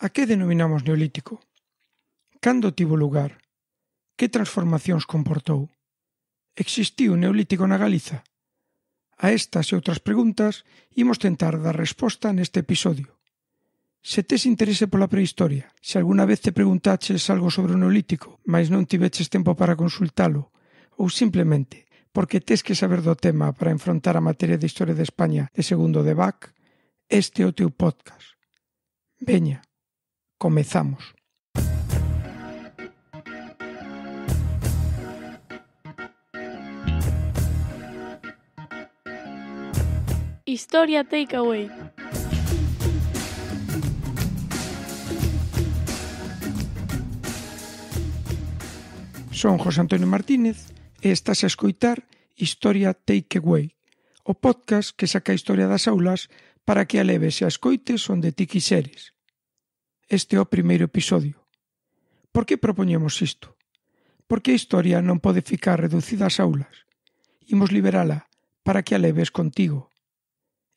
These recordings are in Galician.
A que denominamos neolítico? Cando tivo lugar? Que transformacións comportou? Existiu neolítico na Galiza? A estas e outras preguntas imos tentar dar resposta neste episodio. Se tes interese pola prehistoria, se alguna vez te preguntaches algo sobre o neolítico, mas non tiveches tempo para consultalo, ou simplemente porque tes que saber do tema para enfrontar a materia de Historia de España de segundo de BAC, este é o teu podcast. Veña, comezamos. Historia Takeaway. Son José Antonio Martínez e estás a escoitar Historia Takeaway, o podcast que saca a historia das aulas para que a leves e a escoites onde ti quiseres. Este é o primeiro episodio. Por que propoñemos isto? Porque a historia non pode ficar reducida ás aulas. Imos liberala para que a leves contigo.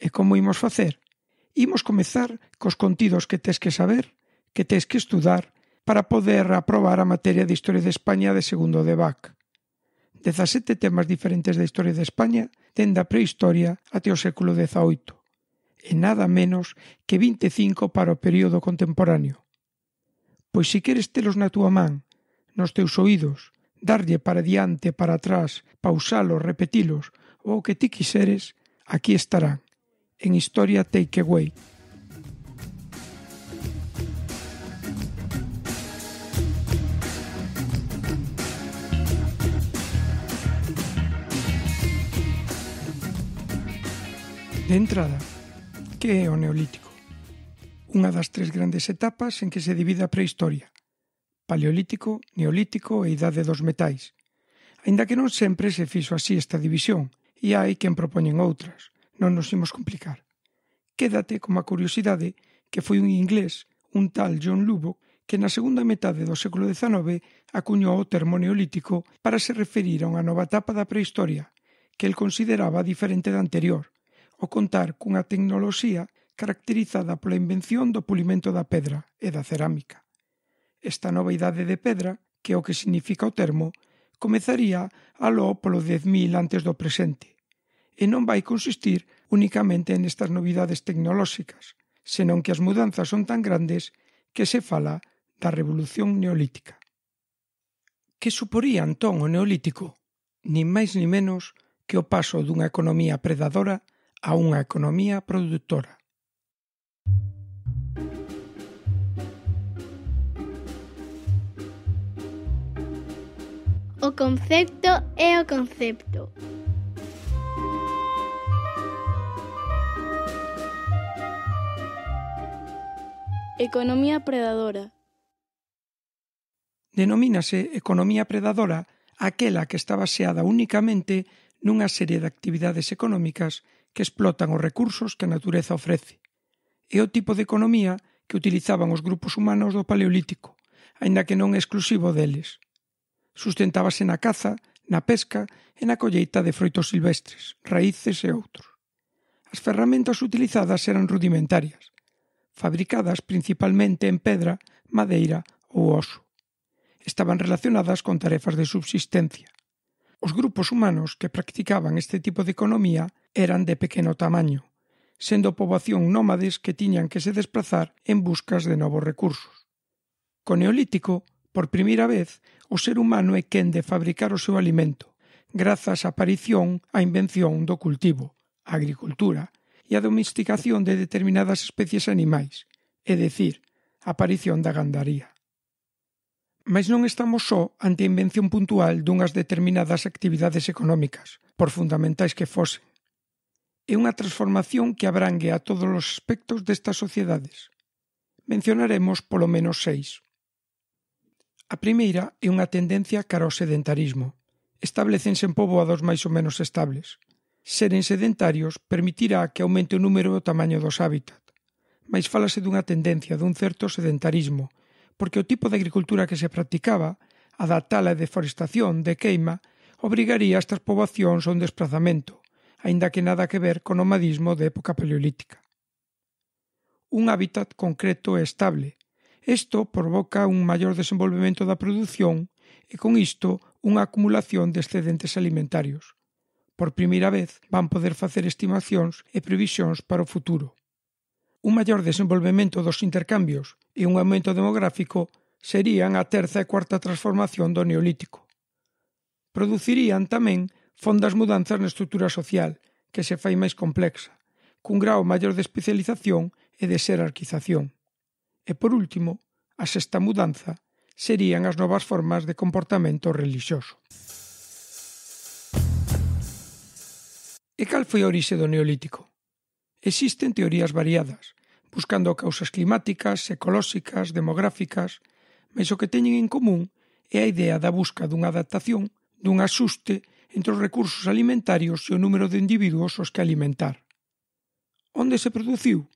E como imos facer? Imos comezar cos contidos que tes que saber, que tes que estudar, para poder aprobar a materia de Historia de España de segundo de BAC. 17 temas diferentes da Historia de España dende a prehistoria até o século XVIII, e nada menos que 25 para o período contemporáneo. Pois se queres telos na túa man, nos teus oídos, darlle para diante, para atrás, pausalos, repetilos, ou o que ti quiseres, aquí estarán, en Historia Takeaway. De entrada, que é o Neolítico? Unha das tres grandes etapas en que se divide a prehistoria: Paleolítico, Neolítico e Idade dos Metais. Aínda que non sempre se fixo así esta división, e hai quen propoñen outras. Non nos imos complicar. Quédate como a curiosidade que foi un inglés, un tal John Lubbock, que na segunda metade do século XIX acuñou o termo Neolítico para se referir a unha nova etapa da prehistoria, que el consideraba diferente da anterior, ao contar cunha tecnoloxía caracterizada pola invención do pulimento da pedra e da cerámica. Esta nova idade de pedra, que é o que significa o termo, comezaría aló polo 10.000 antes do presente, e non vai consistir únicamente nestas novidades tecnolóxicas, senón que as mudanzas son tan grandes que se fala da revolución neolítica. Que suporía entón o neolítico? Nin máis nin menos que o paso dunha economía predadora a unha economía produtora. O concepto é o concepto. Economía predadora. Denomínase economía predadora aquela que está baseada únicamente nunha serie de actividades económicas que explotan os recursos que a natureza ofrece. É o tipo de economía que utilizaban os grupos humanos do Paleolítico, aínda que non é exclusivo deles. Sustentábase na caza, na pesca e na colleita de froitos silvestres, raíces e outros. As ferramentas utilizadas eran rudimentarias, fabricadas principalmente en pedra, madeira ou oso. Estaban relacionadas con tarefas de subsistencia. Os grupos humanos que practicaban este tipo de economía eran de pequeno tamaño, sendo poboación nómades que tiñan que se desplazar en buscas de novos recursos. Co Neolítico, por primeira vez, o ser humano é quen de fabricar o seu alimento, grazas á aparición á invención do cultivo, a agricultura e a domesticación de determinadas especies animais, é dicir, a aparición da gandaría. Mais non estamos só ante a invención puntual dunhas determinadas actividades económicas, por fundamentais que fosen. É unha transformación que abrangue a todos os aspectos destas sociedades. Mencionaremos polo menos 6. A primeira é unha tendencia cara ao sedentarismo. Establecense en poboados máis ou menos estables. Seren sedentarios permitirá que aumente o número e o tamaño dos hábitat. Mais fálase dunha tendencia dun certo sedentarismo, porque o tipo de agricultura que se practicaba, a da tala e deforestación de queima, obrigaría a estas poboacións a un desplazamento, aínda que nada que ver co nomadismo de época paleolítica. Un hábitat concreto e estable, Isto provoca un maior desenvolvemento da produción e, con isto, unha acumulación de excedentes alimentarios. Por primeira vez van poder facer estimacións e previsións para o futuro. Un maior desenvolvemento dos intercambios e un aumento demográfico serían a terza e cuarta transformación do Neolítico. Producirían tamén fondas mudanzas na estrutura social, que se fai máis complexa, cun grao maior de especialización e de xerarquización. E, por último, a sexta mudanza serían as novas formas de comportamento relixioso. E cal foi a orixe do Neolítico? Existen teorías variadas, buscando causas climáticas, ecolóxicas, demográficas, mas o que teñen en común é a idea da busca dunha adaptación, dun axuste entre os recursos alimentarios e o número de individuos aos que alimentar. Onde se produciu?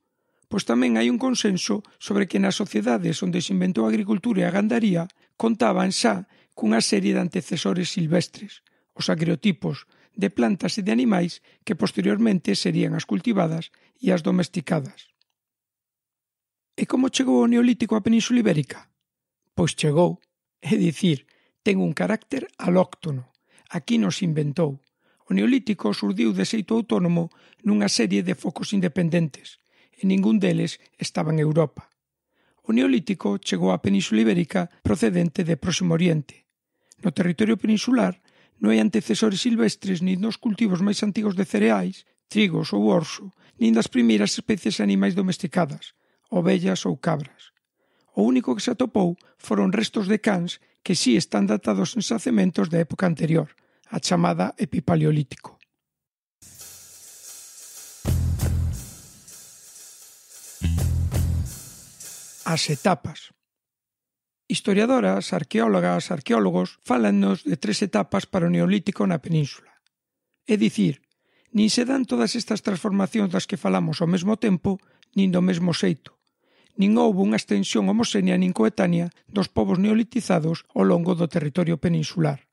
Pois tamén hai un consenso sobre que nas sociedades onde se inventou a agricultura e a gandaría contaban xa cunha serie de antecesores silvestres, os agriotipos de plantas e de animais que posteriormente serían as cultivadas e as domesticadas. E como chegou o Neolítico á Península Ibérica? Pois chegou, é dicir, ten un carácter alóctono. Aquí non se inventou. O Neolítico surdiu de xeito autónomo nunha serie de focos independentes, e ningún deles estaba en Europa. O Neolítico chegou á Península Ibérica procedente de Próximo Oriente. No territorio peninsular non hai antecesores silvestres nin dos cultivos máis antigos de cereais, trigos ou orso, nin das primeiras especies de animais domesticadas, ovellas ou cabras. O único que se atopou foron restos de cans que si están datados en xacementos da época anterior, a chamada Epipaleolítico. As etapas. Historiadoras, arqueólogas, arqueólogos fálannos de 3 etapas para o Neolítico na península. É dicir, nin se dan todas estas transformacións das que falamos ao mesmo tempo, nin do mesmo xeito. Nin houbo unha extensión homoxénea nin coetánea dos povos neolitizados ao longo do territorio peninsular.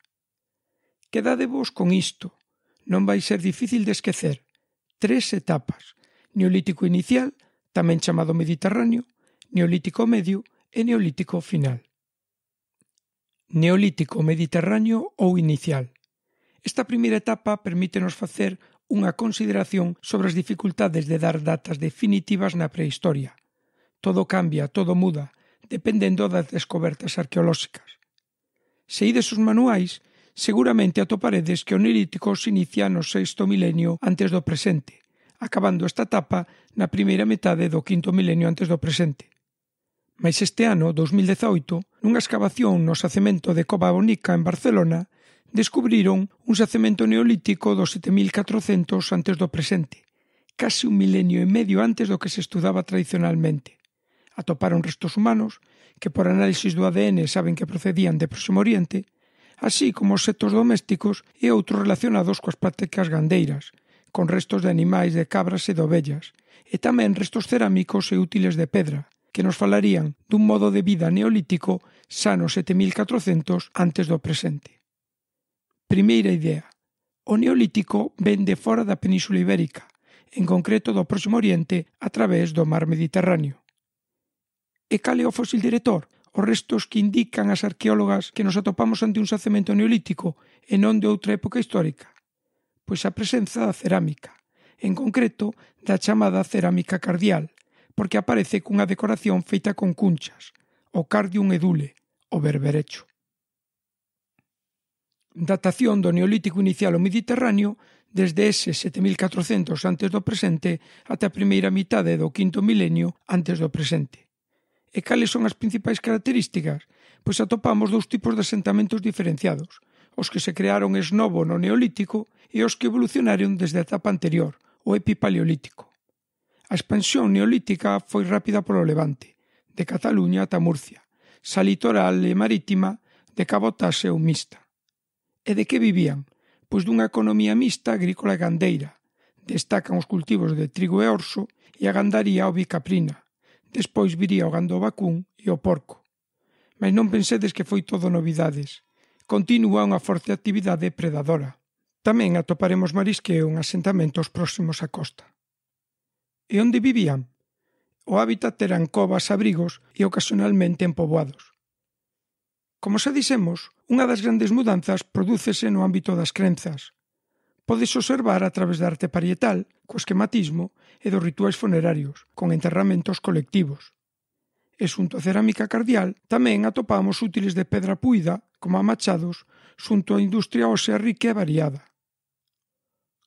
Quedádevos con isto. Non vai ser difícil de esquecer. 3 etapas. Neolítico inicial, tamén chamado Mediterráneo, Neolítico medio e Neolítico final. Neolítico mediterráneo ou inicial. Esta primeira etapa permítenos facer unha consideración sobre as dificultades de dar datas definitivas na prehistoria. Todo cambia, todo muda, dependendo das descobertas arqueolóxicas. Se ides os manuais, seguramente atoparedes que o Neolítico se inicia no 6º milenio antes do presente, acabando esta etapa na primeira metade do 5º milenio antes do presente. Mais este ano, 2018, nunha excavación no xacemento de Cova Bonica en Barcelona, descubriron un xacemento neolítico do 7400 antes do presente, case un milenio e medio antes do que se estudaba tradicionalmente. Atoparon restos humanos, que por análisis do ADN saben que procedían de Próximo Oriente, así como obxectos domésticos e outros relacionados coas prácticas gandeiras, con restos de animais, de cabras e de ovellas, e tamén restos cerámicos e útiles de pedra, que nos falarían dun modo de vida neolítico xa no 7400 antes do presente. Primeira idea. O Neolítico vén de fora da Península Ibérica, en concreto do Próximo Oriente a través do mar Mediterráneo. E cal é o fósil director? Os restos que indican as arqueólogas que nos atopamos ante un xacemento neolítico e non de outra época histórica? Pois a presenza da cerámica, en concreto da chamada cerámica cardial, porque aparece cunha decoración feita con cunchas, o cardium edule, o berberecho. Datación do Neolítico inicial ao Mediterráneo desde ese 7400 antes do presente até a primeira mitade do 5º milenio antes do presente. E cales son as principais características? Pois atopamos 2 tipos de asentamentos diferenciados, os que se crearon ex novo no Neolítico e os que evolucionaron desde a etapa anterior, o Epipaleolítico. A expansión neolítica foi rápida polo Levante, de Cataluña ata Murcia, xa litoral e marítima de cabotaxe ou mixta. E de que vivían? Pois dunha economía mixta agrícola e gandeira. Destacan os cultivos de trigo e orso e a gandaría ovicaprina. Despois viría o gando vacún e o porco. Mas non pensedes que foi todo novidades. Continúa unha forte actividade predadora. Tamén atoparemos marisqueo en asentamentos próximos á costa. E onde vivían? O hábitat eran covas, abrigos e ocasionalmente en poboados. Como xa dixemos, unha das grandes mudanzas prodúcese no ámbito das crenzas. Podes observar a través da arte parietal, co esquematismo e dos rituais funerarios, con enterramentos colectivos. E xunto a cerámica cardial tamén atopamos útiles de pedra puída, como a machados, xunto a industria ósea rica e variada.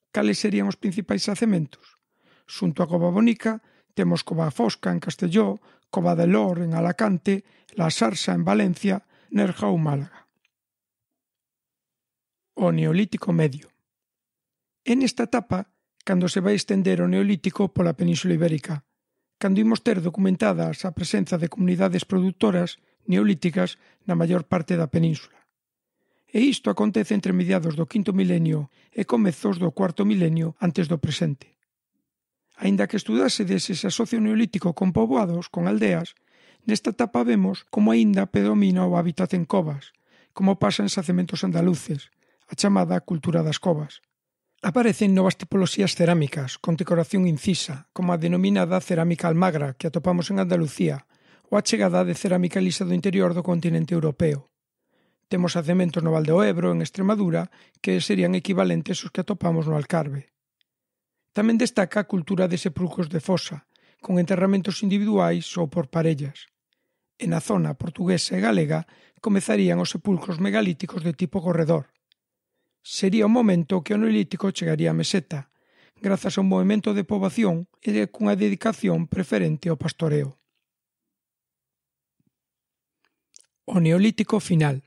Cales serían os principais yacementos? Xunto a Cova Bonica temos Cova Fosca en Castelló, Cova de Lor en Alacante, La Sarsa en Valencia, Nerja ou Málaga. O Neolítico Medio. É nesta etapa cando se vai estender o Neolítico pola Península Ibérica, cando imos ter documentadas a presenza de comunidades produtoras neolíticas na maior parte da península. E isto acontece entre mediados do quinto milenio e comezos do cuarto milenio antes do presente. Aínda que estudásedes se se asocia o Neolítico con poboados, con aldeas, nesta etapa vemos como aínda predomina o hábitat en covas, como pasa en xacementos andaluces, a chamada cultura das covas. Aparecen novas tipoloxías cerámicas, con decoración incisa, como a denominada cerámica almagra, que atopamos en Andalucía, ou a chegada de cerámica lisa do interior do continente europeo. Temos xacementos no Val do Ebro, en Extremadura, que serían equivalentes aos que atopamos no Alcarve. Tamén destaca a cultura de sepulcros de fosa, con enterramentos individuais ou por parellas. E na zona portuguesa e galega comezarían os sepulcros megalíticos de tipo corredor. Sería o momento que o Neolítico chegaría á meseta, grazas a un movimento de poboación e cunha dedicación preferente ao pastoreo. O Neolítico final.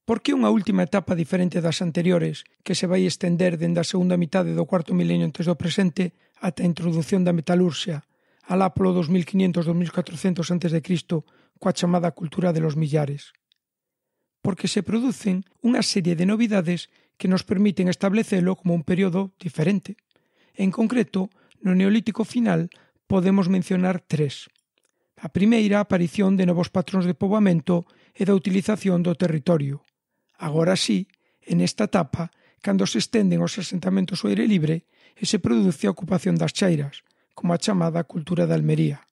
Por que unha última etapa diferente das anteriores que se vai estender dende a segunda mitade do cuarto milenio antes do presente ata a introdución da metalurxia, alá polo 2500-2400 a.C., coa chamada cultura de los millares? Porque se producen unha serie de novidades que nos permiten establecelo como un período diferente. En concreto, no Neolítico final podemos mencionar tres. A primeira, a aparición de novos patróns de poboamento e da utilización do territorio. Agora sí, en esta etapa, cando se estenden os asentamentos ao aire libre e se produce a ocupación das chairas, como a chamada cultura da Almería.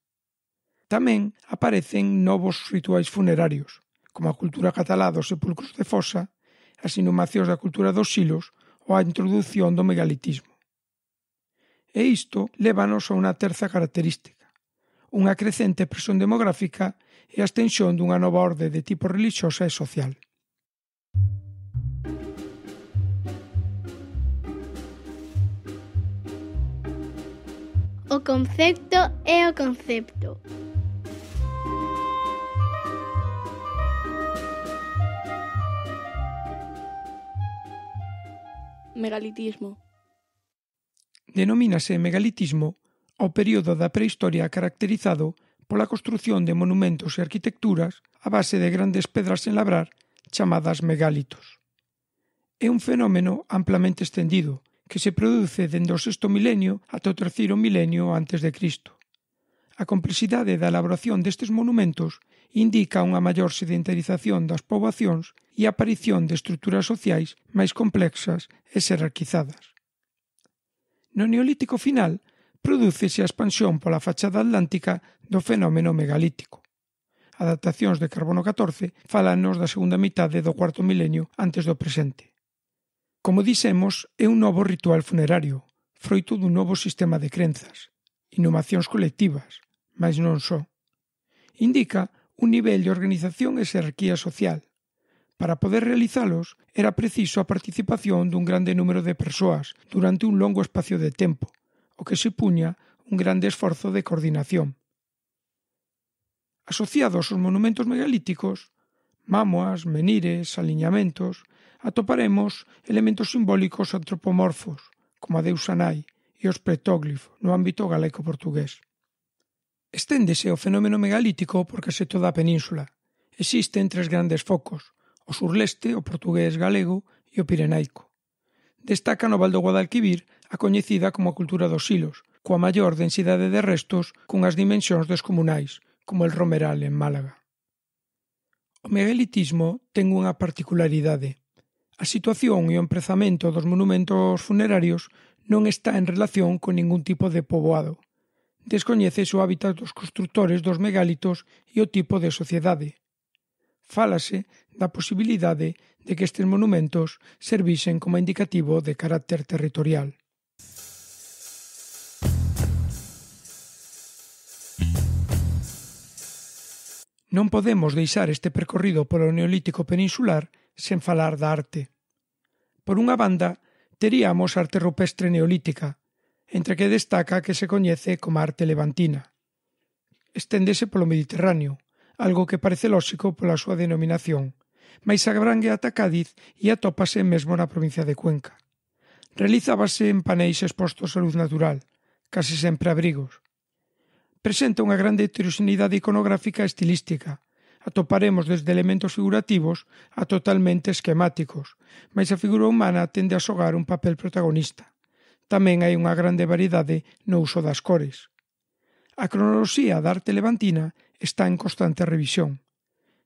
Tamén aparecen novos rituais funerarios, como a cultura catalá dos sepulcros de fosa, as inhumacións da cultura dos silos ou a introdución do megalitismo. E isto lévanos a unha terza característica, unha crecente presión demográfica e a extensión dunha nova orde de tipo relixiosa e social. O concepto é o concepto. Megalitismo. Denomínase megalitismo ao período da prehistoria caracterizado pola construción de monumentos e arquitecturas a base de grandes pedras en labrar chamadas megálitos. É un fenómeno amplamente estendido que se produce dende o sexto milenio ata o terceiro milenio antes de Cristo. A complexidade da elaboración destes monumentos indica unha maior sedentarización das poboacións e a aparición de estruturas sociais máis complexas e xerarquizadas. No Neolítico final, prodúcese a expansión pola fachada atlántica do fenómeno megalítico. Adaptacións de carbono 14 falanos da segunda mitade do cuarto milenio antes do presente. Como dixemos, é un novo ritual funerario, froito dun novo sistema de crenzas, inhumacións colectivas, mas non só. Indica un nivel de organización e xerarquía social. Para poder realizalos, era preciso a participación dun grande número de persoas durante un longo espacio de tempo, o que supuña un grande esforzo de coordinación. Asociados aos monumentos megalíticos, mámoas, menires, aliñamentos, atoparemos elementos simbólicos antropomorfos, como a deusa Nai e os petóglifos no ámbito galaico-portugués. Esténdese o fenómeno megalítico por case toda a península. Existen tres grandes focos, o surleste, o portugués galego e o pirenaico. Destaca no Val do Guadalquivir a coñecida como a cultura dos silos, coa maior densidade de restos cunhas dimensións descomunais, como el Romeral en Málaga. O megalitismo ten unha particularidade. A situación e o emprazamento dos monumentos funerarios non está en relación con ningún tipo de poboado. Descoñécese o hábitat dos construtores dos megálitos e o tipo de sociedade. Fálase da posibilidade de que estes monumentos servisen como indicativo de carácter territorial. Non podemos deixar este percorrido polo Neolítico peninsular sen falar da arte. Por unha banda, teríamos a arte rupestre neolítica, entre que destaca a que se coñece como arte levantina. Esténdese polo Mediterráneo, algo que parece lóxico pola súa denominación, mais abrangue ata Cádiz e atópase mesmo na provincia de Cuenca. Realizábase en paneis expostos á luz natural, case sempre abrigos. Presenta unha grande heteroxeneidade iconográfica e estilística. Atoparemos desde elementos figurativos a totalmente esquemáticos, mas a figura humana tende a xogar un papel protagonista. Tamén hai unha grande variedade no uso das cores. A cronoloxía da arte levantina está en constante revisión.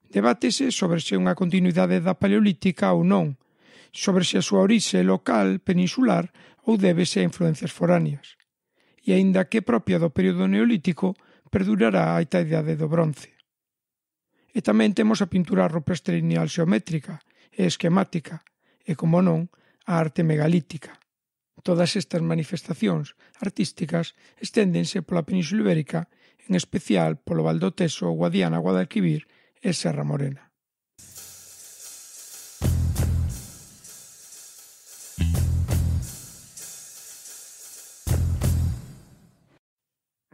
Debátese sobre se unha continuidade da paleolítica ou non, sobre se a súa orixe local, peninsular, ou débese a influencias foráneas. E aínda que propia do período neolítico, perdurará a idade do bronce. E tamén temos a pintura rupestre lineal xeométrica e esquemática, e, como non, a arte megalítica. Todas estas manifestacións artísticas esténdense pola Península Ibérica, en especial polo Val do Teso, Guadiana, Guadalquivir e Serra Morena.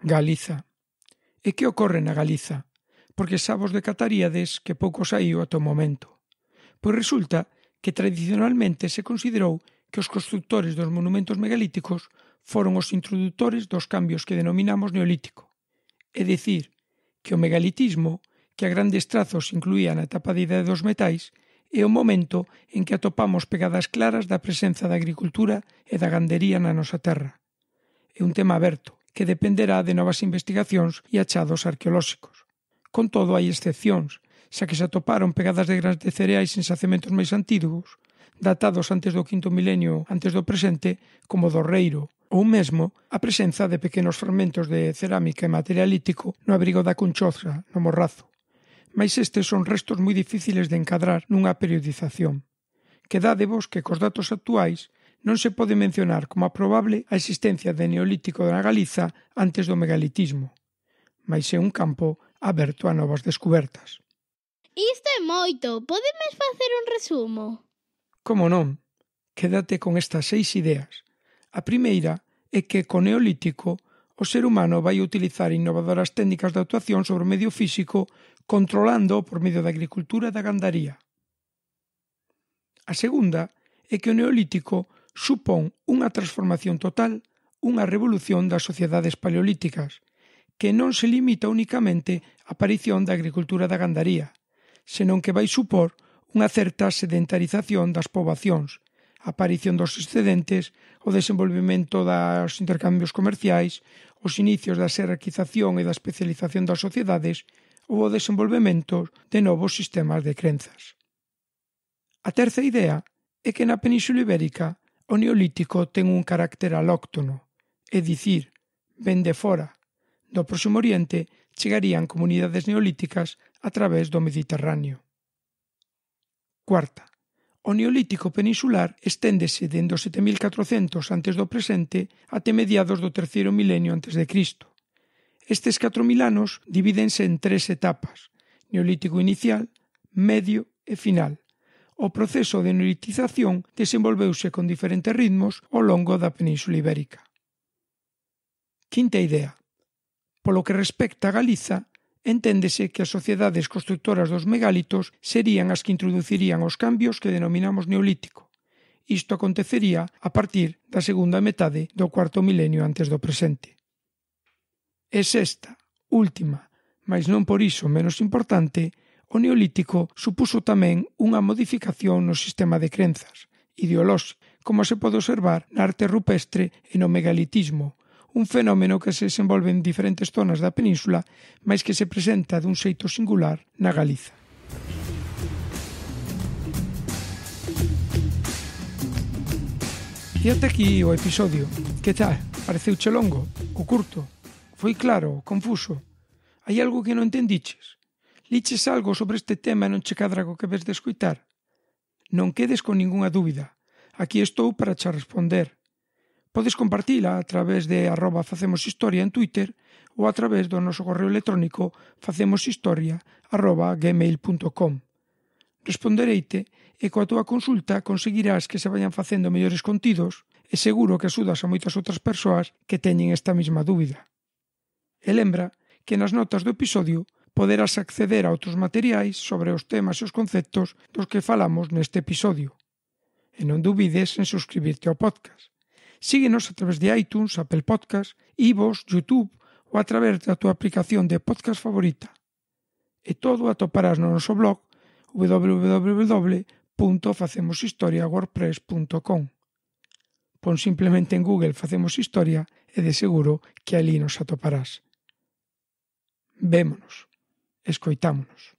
Galiza. E que ocorre na Galiza? Porque xa vos decataríades que pouco saíu ata o momento. Pois resulta que tradicionalmente se considerou que os constructores dos monumentos megalíticos foron os introdutores dos cambios que denominamos neolítico. É dicir, que o megalitismo, que a grandes trazos incluía na etapa de idade dos metais, é o momento en que atopamos pegadas claras da presenza da agricultura e da gandería na nosa terra. É un tema aberto, que dependerá de novas investigacións e achados arqueolóxicos. Con todo, hai excepcións, xa que se atoparon pegadas de grans de cereais en xacementos máis antigos, datados antes do quinto milenio antes do presente, como do Reiro, ou mesmo a presenza de pequenos fragmentos de cerámica e material lítico no abrigo da Conchoza, no Morrazo. Mais estes son restos moi difíciles de encadrar nunha periodización. Quedádevos que cos datos actuais non se pode mencionar como probable a existencia de neolítico na Galiza antes do megalitismo, mais é un campo aberto a novas descubertas. Isto é moito, podemes facer un resumo? Como non? Quédate con estas 6 ideas. A primeira é que co neolítico o ser humano vai utilizar innovadoras técnicas de actuación sobre o medio físico controlando por medio da agricultura e da gandaría. A segunda é que o neolítico supón unha transformación total, unha revolución das sociedades paleolíticas, que non se limita únicamente á aparición da agricultura e da gandaría, senón que vai supor unha certa sedentarización das poboacións, a aparición dos excedentes, o desenvolvemento dos intercambios comerciais, os inicios da xerarquización e da especialización das sociedades ou o desenvolvemento de novos sistemas de crenzas. A terceira idea é que na Península Ibérica o neolítico ten un carácter alóctono, é dicir, ven de fora. Do Próximo Oriente chegarían comunidades neolíticas a través do Mediterráneo. Cuarta, o neolítico peninsular esténdese dende os 7400 antes do presente até mediados do terceiro milenio antes de Cristo. Estes 4000 anos divídense en 3 etapas: neolítico inicial, medio e final. O proceso de neolitización desenvolveuse con diferentes ritmos ao longo da Península Ibérica. Quinta idea. Polo que respecta a Galiza, enténdese que as sociedades constructoras dos megálitos serían as que introducirían os cambios que denominamos neolítico. Isto acontecería a partir da segunda metade do cuarto milenio antes do presente. E sexta, última, mas non por iso menos importante, o neolítico supuso tamén unha modificación no sistema de crenzas, ideolóxico, como se pode observar na arte rupestre e no megalitismo, un fenómeno que se desenvolve en diferentes zonas da península, mas que se presenta dun xeito singular na Galiza. E ata aquí o episodio. Que tal? Pareceuche longo? O curto? Foi claro, confuso? Hai algo que non entendiches? Liches algo sobre este tema e non che cadra co que ves de escoitar? Non quedes con ningunha dúbida. Aquí estou para che responder. Podes compartila a través de @facemoshistoria en Twitter ou a través do noso correo electrónico facemoshistoria@gmail.com. Respondereite e coa túa consulta conseguirás que se vayan facendo mellores contidos e seguro que axudas a moitas outras persoas que teñen esta mesma dúbida. E lembra que nas notas do episodio poderás acceder a outros materiais sobre os temas e os conceptos dos que falamos neste episodio. E non dubides en suscribirte ao podcast. Síguenos a través de iTunes, Apple Podcast, iVoox, YouTube ou a través da tua aplicación de podcast favorita. E todo atoparás no noso blog www.facemoshistoriawordpress.com. Pon simplemente en Google Facemos Historia e de seguro que ali nos atoparás. Vémonos, escoitámonos.